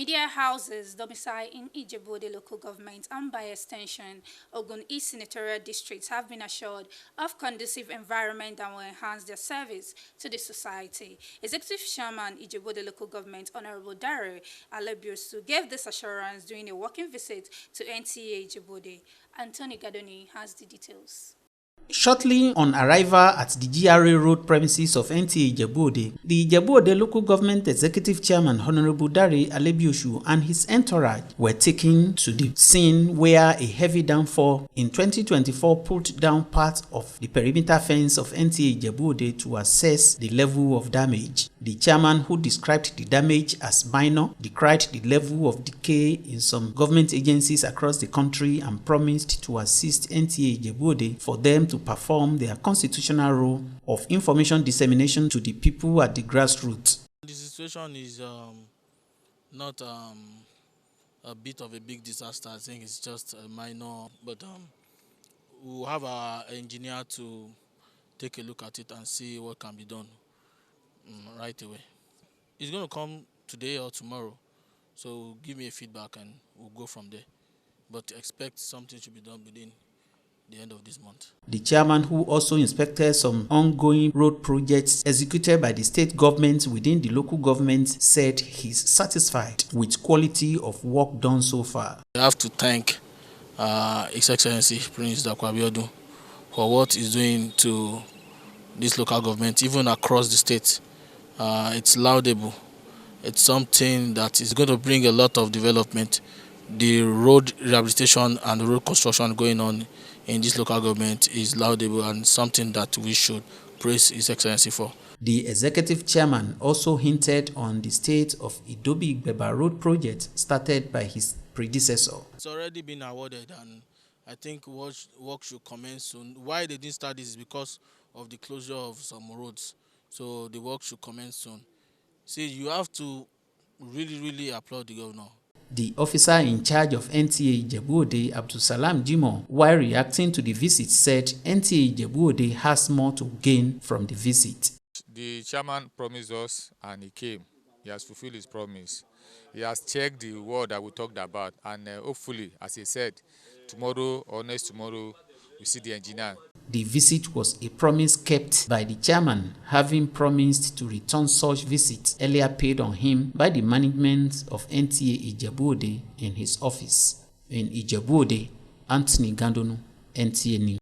Media houses domiciled in Ijebu Ode local government and by extension Ogun East senatorial districts have been assured of conducive environment that will enhance their service to the society. Executive Chairman Ijebu Ode local government Honorable Nta Ijebu gave this assurance during a working visit to Nta Ijebu Ode. Anthony Gadoni has the details. Shortly on arrival at the GRA Road premises of Nta Ijebu Ode, the Ijebu Ode local government executive chairman Honorable Nta Ijebu and his entourage were taken to the scene where a heavy downpour in 2024 put down part of the perimeter fence of Nta Ijebu Ode to assess the level of damage. The chairman, who described the damage as minor, decried the level of decay in some government agencies across the country and promised to assist Nta Ijebu Ode for them to perform their constitutional role of information dissemination to the people at the grassroots. The situation is not a bit of a big disaster. I think it's just a minor, but we'll have our engineer to take a look at it and see what can be done right away. It's going to come today or tomorrow, so give me a feedback and we'll go from there. But expect something to be done within the end of this month. The chairman, who also inspected some ongoing road projects executed by the state government within the local government, said he's satisfied with quality of work done so far. I have to thank His Excellency Prince Nta Ijebu Ode for what he's doing to this local government, even across the state. It's laudable. It's something that is going to bring a lot of development. The road rehabilitation and the road construction going on in this local government is laudable and something that we should praise His Excellency for. The executive chairman also hinted on the state of Idobi Igbeba Road project started by his predecessor. It's already been awarded and I think work should commence soon. Why they didn't start this is because of the closure of some roads. So the work should commence soon. See, you have to really applaud the governor. The officer in charge of Nta Ijebu Ode, Abdulsalam Jimo, while reacting to the visit, said Nta Ijebu Ode has more to gain from the visit. The chairman promised us and he came. He has fulfilled his promise. He has checked the word that we talked about and hopefully, as he said, tomorrow or next tomorrow, we see the engineer. The visit was a promise kept by the chairman, having promised to return such visits earlier paid on him by the management of Nta Ijebu Ode in his office. In Ijebu Ode, Anthony Gadoni, NTA News.